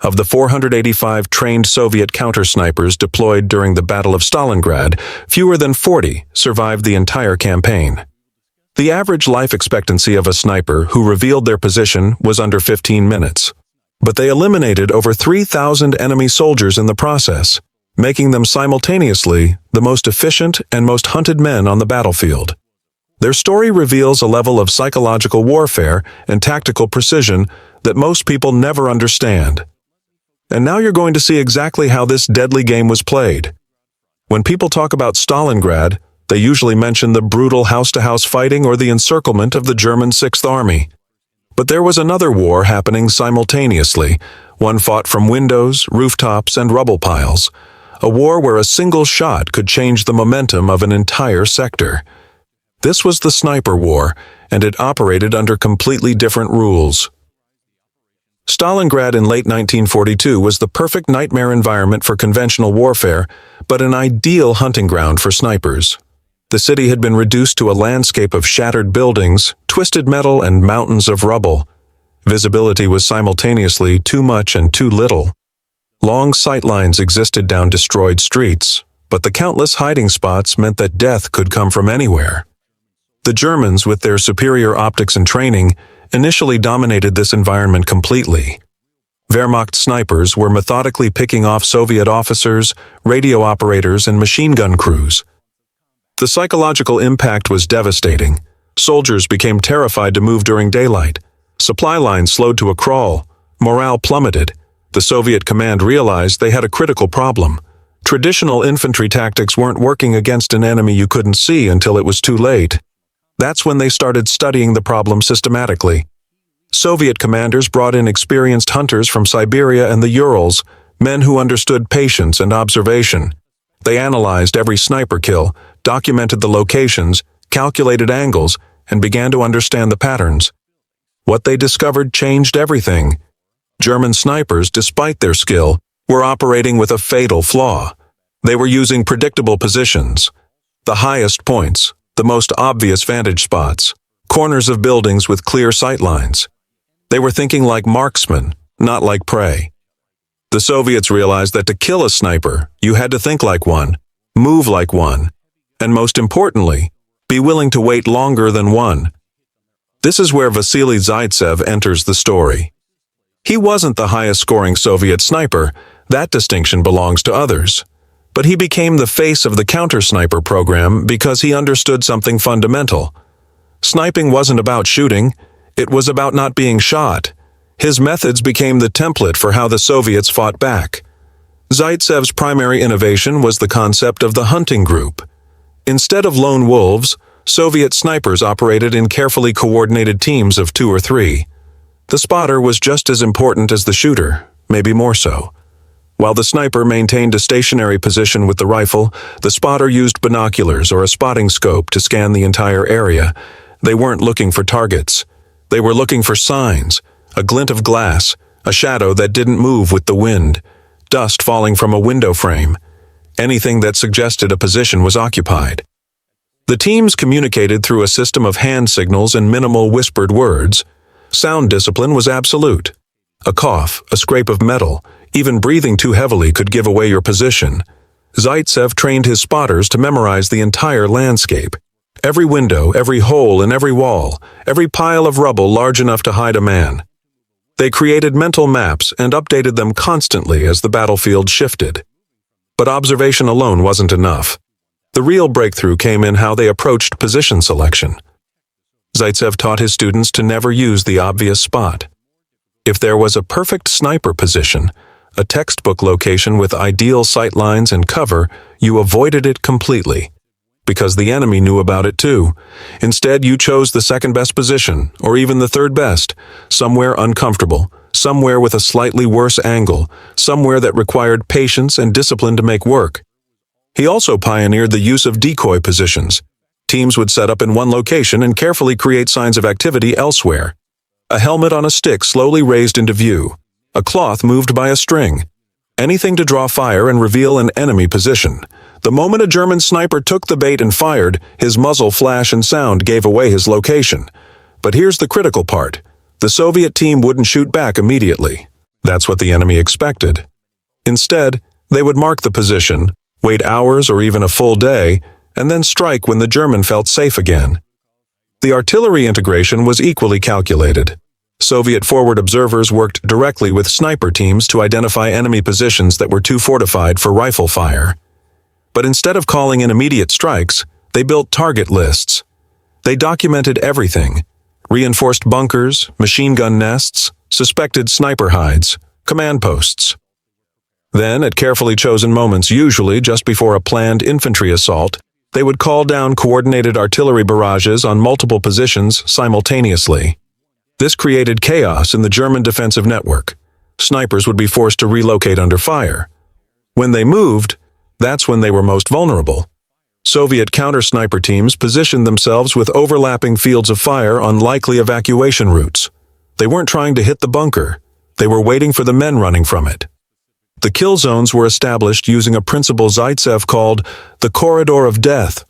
Of the 485 trained Soviet counter-snipers deployed during the Battle of Stalingrad, fewer than 40 survived the entire campaign. The average life expectancy of a sniper who revealed their position was under 15 minutes. But they eliminated over 3,000 enemy soldiers in the process, making them simultaneously the most efficient and most hunted men on the battlefield. Their story reveals a level of psychological warfare and tactical precision that most people never understand. And now you're going to see exactly how this deadly game was played. When people talk about Stalingrad, they usually mention the brutal house-to-house fighting or the encirclement of the German Sixth Army. But there was another war happening simultaneously, one fought from windows, rooftops, and rubble piles. A war where a single shot could change the momentum of an entire sector. This was the sniper war, and it operated under completely different rules. Stalingrad in late 1942 was the perfect nightmare environment for conventional warfare, but an ideal hunting ground for snipers. The city had been reduced to a landscape of shattered buildings, twisted metal, and mountains of rubble. Visibility was simultaneously too much and too little. Long sight lines existed down destroyed streets, but the countless hiding spots meant that death could come from anywhere. The Germans, with their superior optics and training, initially dominated this environment completely. Wehrmacht snipers were methodically picking off Soviet officers, radio operators, and machine gun crews. The psychological impact was devastating. Soldiers became terrified to move during daylight. Supply lines slowed to a crawl. Morale plummeted. The Soviet command realized they had a critical problem. Traditional infantry tactics weren't working against an enemy you couldn't see until it was too late. That's when they started studying the problem systematically. Soviet commanders brought in experienced hunters from Siberia and the Urals, men who understood patience and observation. They analyzed every sniper kill, documented the locations, calculated angles, and began to understand the patterns. What they discovered changed everything. German snipers, despite their skill, were operating with a fatal flaw. They were using predictable positions, the highest points, the most obvious vantage spots, corners of buildings with clear sight lines. They were thinking like marksmen, not like prey. The Soviets realized that to kill a sniper, you had to think like one, move like one, and most importantly, be willing to wait longer than one. This is where Vasily Zaitsev enters the story. He wasn't the highest-scoring Soviet sniper, that distinction belongs to others. But he became the face of the counter-sniper program because he understood something fundamental. Sniping wasn't about shooting, it was about not being shot. His methods became the template for how the Soviets fought back. Zaitsev's primary innovation was the concept of the hunting group. Instead of lone wolves, Soviet snipers operated in carefully coordinated teams of 2 or 3. The spotter was just as important as the shooter, maybe more so. While the sniper maintained a stationary position with the rifle, the spotter used binoculars or a spotting scope to scan the entire area. They weren't looking for targets. They were looking for signs, a glint of glass, a shadow that didn't move with the wind, dust falling from a window frame. Anything that suggested a position was occupied. The teams communicated through a system of hand signals and minimal whispered words. Sound discipline was absolute. A cough, a scrape of metal, even breathing too heavily could give away your position. Zaitsev trained his spotters to memorize the entire landscape. Every window, every hole in every wall, every pile of rubble large enough to hide a man. They created mental maps and updated them constantly as the battlefield shifted. But observation alone wasn't enough. The real breakthrough came in how they approached position selection. Zaitsev taught his students to never use the obvious spot. If there was a perfect sniper position, a textbook location with ideal sight lines and cover, you avoided it completely. Because the enemy knew about it too. Instead, you chose the second best position, or even the third best, somewhere uncomfortable, somewhere with a slightly worse angle, somewhere that required patience and discipline to make work. He also pioneered the use of decoy positions. Teams would set up in one location and carefully create signs of activity elsewhere. A helmet on a stick slowly raised into view. A cloth moved by a string. Anything to draw fire and reveal an enemy position. The moment a German sniper took the bait and fired, his muzzle flash and sound gave away his location. But here's the critical part. The Soviet team wouldn't shoot back immediately. That's what the enemy expected. Instead, they would mark the position, wait hours or even a full day, and then strike when the German felt safe again. The artillery integration was equally calculated. Soviet forward observers worked directly with sniper teams to identify enemy positions that were too fortified for rifle fire. But instead of calling in immediate strikes, they built target lists. They documented everything: reinforced bunkers, machine gun nests, suspected sniper hides, command posts. Then, at carefully chosen moments, usually just before a planned infantry assault, they would call down coordinated artillery barrages on multiple positions simultaneously. This created chaos in the German defensive network. Snipers would be forced to relocate under fire. When they moved, that's when they were most vulnerable. Soviet counter-sniper teams positioned themselves with overlapping fields of fire on likely evacuation routes. They weren't trying to hit the bunker. They were waiting for the men running from it. The kill zones were established using a principle Zaitsev called the corridor of death.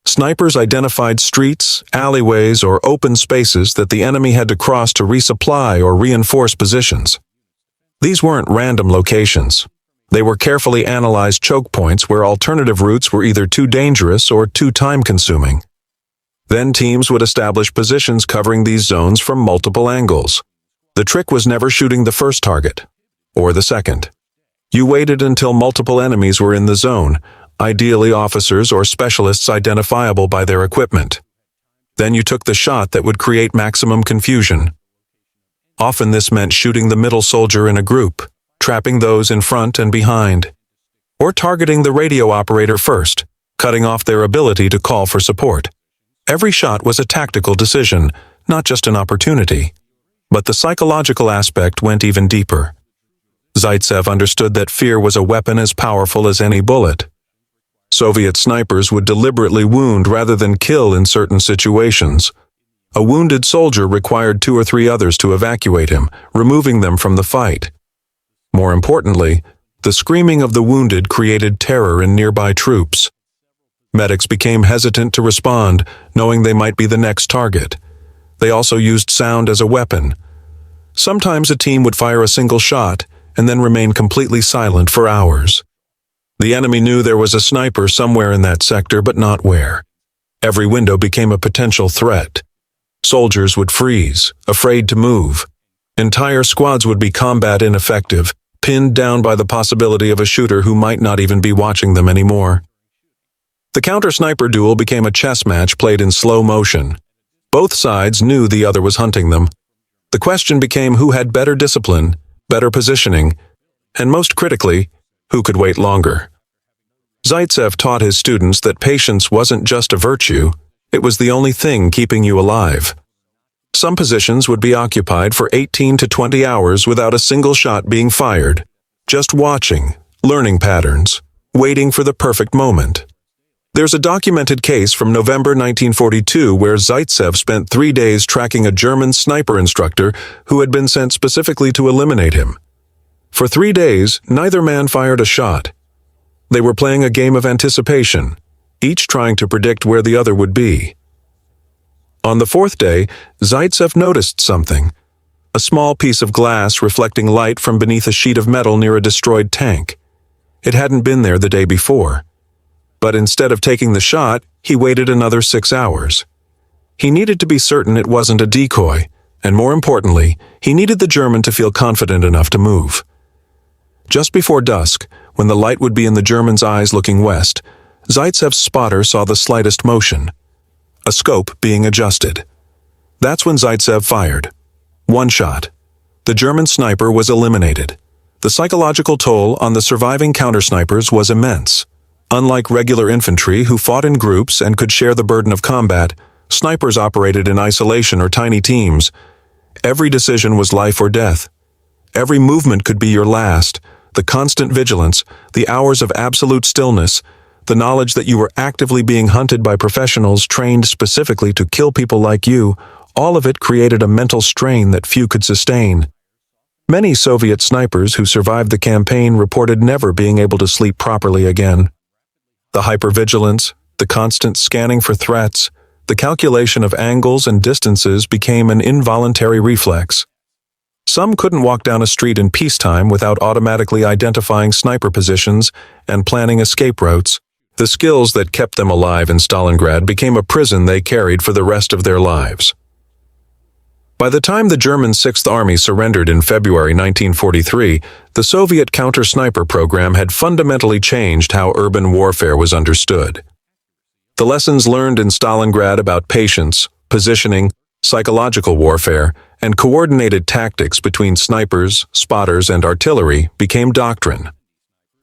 Snipers identified streets, alleyways, or open spaces that the enemy had to cross to resupply or reinforce positions. These weren't random locations. They were carefully analyzed choke points where alternative routes were either too dangerous or too time-consuming. Then teams would establish positions covering these zones from multiple angles. The trick was never shooting the first target, or the second. You waited until multiple enemies were in the zone, ideally officers or specialists identifiable by their equipment. Then you took the shot that would create maximum confusion. Often this meant shooting the middle soldier in a group, trapping those in front and behind, or targeting the radio operator first, cutting off their ability to call for support. Every shot was a tactical decision, not just an opportunity. But the psychological aspect went even deeper. Zaitsev understood that fear was a weapon as powerful as any bullet. Soviet snipers would deliberately wound rather than kill in certain situations. A wounded soldier required 2 or 3 others to evacuate him, removing them from the fight. More importantly, the screaming of the wounded created terror in nearby troops. Medics became hesitant to respond, knowing they might be the next target. They also used sound as a weapon. Sometimes a team would fire a single shot and then remain completely silent for hours. The enemy knew there was a sniper somewhere in that sector, but not where. Every window became a potential threat. Soldiers would freeze, afraid to move. Entire squads would be combat ineffective, pinned down by the possibility of a shooter who might not even be watching them anymore. The counter-sniper duel became a chess match played in slow motion. Both sides knew the other was hunting them. The question became who had better discipline, better positioning, and most critically, who could wait longer. Zaitsev taught his students that patience wasn't just a virtue, it was the only thing keeping you alive. Some positions would be occupied for 18 to 20 hours without a single shot being fired, just watching, learning patterns, waiting for the perfect moment. There's a documented case from November 1942 where Zaitsev spent 3 days tracking a German sniper instructor who had been sent specifically to eliminate him. For 3 days, neither man fired a shot. They were playing a game of anticipation, each trying to predict where the other would be. On the 4th day, Zaitsev noticed something: a small piece of glass reflecting light from beneath a sheet of metal near a destroyed tank. It hadn't been there the day before. But instead of taking the shot, he waited another 6 hours. He needed to be certain it wasn't a decoy, and more importantly, he needed the German to feel confident enough to move. Just before dusk, when the light would be in the German's eyes looking west, Zaitsev's spotter saw the slightest motion, a scope being adjusted. That's when Zaitsev fired. 1 shot. The German sniper was eliminated. The psychological toll on the surviving counter-snipers was immense. Unlike regular infantry who fought in groups and could share the burden of combat, snipers operated in isolation or tiny teams. Every decision was life or death. Every movement could be your last. The constant vigilance, the hours of absolute stillness, the knowledge that you were actively being hunted by professionals trained specifically to kill people like you, all of it created a mental strain that few could sustain. Many Soviet snipers who survived the campaign reported never being able to sleep properly again. The hypervigilance, the constant scanning for threats, the calculation of angles and distances became an involuntary reflex. Some couldn't walk down a street in peacetime without automatically identifying sniper positions and planning escape routes. The skills that kept them alive in Stalingrad became a prison they carried for the rest of their lives. By the time the German Sixth Army surrendered in February 1943, the Soviet counter-sniper program had fundamentally changed how urban warfare was understood. The lessons learned in Stalingrad about patience, positioning, psychological warfare, and coordinated tactics between snipers, spotters, and artillery became doctrine.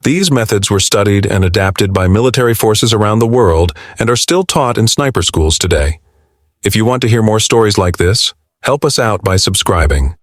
These methods were studied and adapted by military forces around the world and are still taught in sniper schools today. If you want to hear more stories like this, help us out by subscribing.